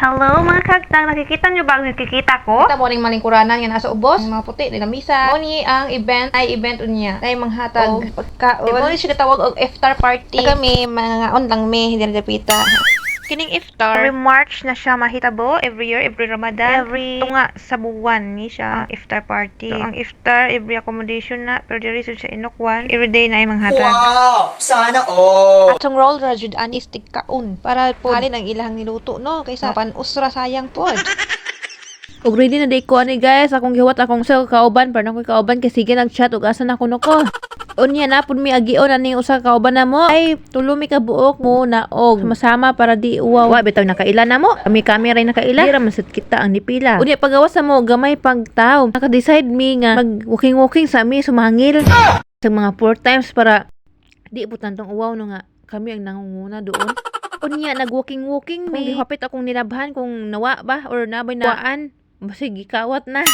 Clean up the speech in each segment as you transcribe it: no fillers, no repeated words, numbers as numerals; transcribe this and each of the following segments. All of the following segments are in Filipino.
Hello mga kagtang, nakikita nyo ba ang nakikita ko? Kita mo ring malingkuranan nga nasa ubos, mga puti nila misa. Mo ni ang event ay event unya. Ay manghatag pagkaon. Mo ni siya tawag og iftar party. Kami mga on lang me diri dapita. Kining iftar Every March na siya mahitabo, every year, every Ramadan, every tunga sa buwan ni siya iftar party. So, ang iftar, every accommodation na, pero diri siya inukwan, every day na ay manghatag. Wow! Sana all! atong roll rajud anis tigkaon para po halin ang ilahang niluto no kaysa pan-usra sayang pod. Og ready na day ko ani guys, akong gihuwat akong sa kauban para na ko kauban kay sige nag-chat og asa na kuno ko. Unya na pud mi agion ani usa ka kauban na mo. Ay tulo mi ka buok mo na og masama para di uwaw. Wa bitaw nakaila na mo. Kami ray nakaila. Dira man sad kita ang nipila. Unya pagawas sa mo gamay pagtaw. Naka-decide mi nga mag walking sa mi sumangil. Sa mga 4 times para di putantong uwaw no nga kami ang nangunguna doon. Unya nag-walking mi. Gihapit akong nilabhan kung nawa ba or nabay nawaan. Basig gikawat na.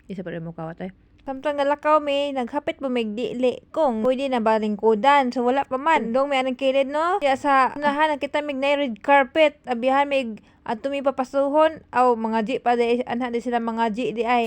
Isa pa rin mo kawat ay. Samtang nalakaw mi, naghapit pa may dili kung pwede na balingkudan. So wala pa man. Dong may anong kilid no. Kaya sa unahan nakita mig na red carpet. Abihan mig ato mi papasuhon. Aw mga G pa di anha di sila mga G di ay.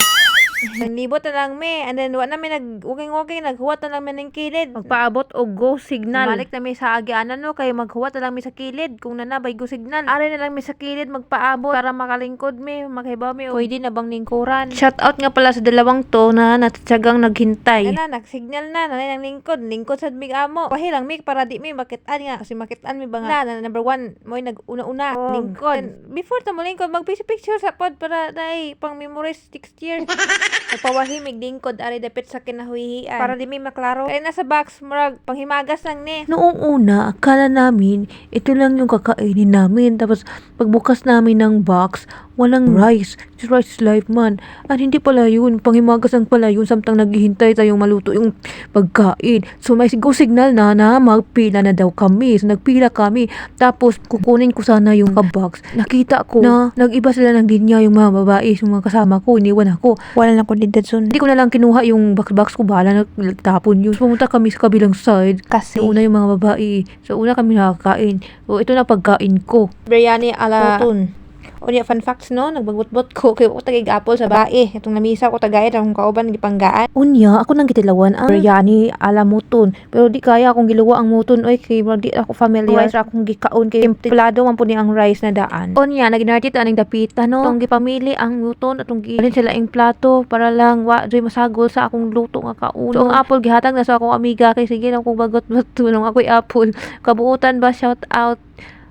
Naglibot na lang mi. And then wala mi nag-walking naghuwat na lang mi ng kilid. Magpaabot og go signal. Balik na mi sa agianan no kay maghuwat na lang mi sa kilid kung nanabay go signal. Ari na lang mi sa kilid magpaabot para makalingkod mi, makahibaw mi. Pwede na bang lingkuran? Shout out nga pala sa dalawang to na natsagang naghintay. Na nag-signal na nang lingkod sa mig amo. Pahilang mi para di mi makitaan nga kasi makitaan mi ba nga na number 1 mo nag-una-una lingkod. And before ta mo lingkod mag-picture sa pod para dai pang memorize next year. Nagpawahi mig lingkod ari dapit sa kinahuhian para di mi maklaro. Kaya nasa box murag panghimagas lang ni. Noong una, akala namin ito lang yung kakainin namin. Tapos pagbukas namin ng box, walang rice. Just rice is life man. At hindi pala yun. Panghimagas ang pala yun. Samtang naghihintay tayong maluto yung pagkain. So may go signal na magpila na daw kami. So nagpila kami. Tapos kukunin ko sana yung box. Nakita ko na nag-iba sila ng linya yung mga babae. Yung mga kasama ko. Iniwan ako. Wala lang kondensad son. Hindi ko na lang kinuha yung box ko. Bahala nagtapon yun. So pumunta kami sa kabilang side. Kasi Una yung mga babae. So una kami nakakain. So ito na pagkain ko. biryani ala utun. O niya, fun facts no, nagbagbot ko kay ko tagay-apple sa bae. Itong namisa ko tagay akong kauban gipanggaan. Unya, ako nang gitilawan ang biryani ala muton. Pero di kaya akong giluwa ang muton. Oy, kay di ako familiar sa akong gikaon. Kay templado man po ni ang rice na daan. Unya, naginartit aning dapita no. Itong gipamili ang muton. Atong gilin sila ang plato para lang wa doy masagol sa akong luto nga kauno. So, ang apple gihatag na sa akong amiga. Kay sige lang kung bagot-bato nung ako'y apple. Kabuutan ba, shout out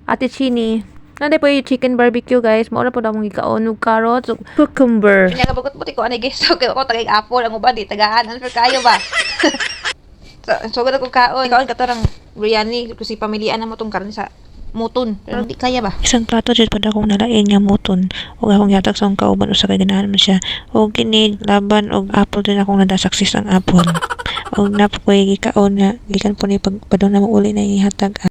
Ate Chini. Nanday po yung chicken barbecue guys. Mauna po na mong ikaon ng carrots, cucumber. Kanya kabagot buti ko ani guys. So kay ako tagay-apple ang uban di tagaan. Ano kayo ba? so gud ko kaon. Kaon katarang biryani kasi pamilian na mo tong karne sa muton. Pero di kaya ba? Isang plato dyan pa akong nalain nga muton. O akong yatag sa kauban o sa kay ganahan man siya. O kinig, laban, o apple din akong nadasaksis ang apple. O napoy gikaon nga. Gikan po ni pagpadong na mo uli na ihatag.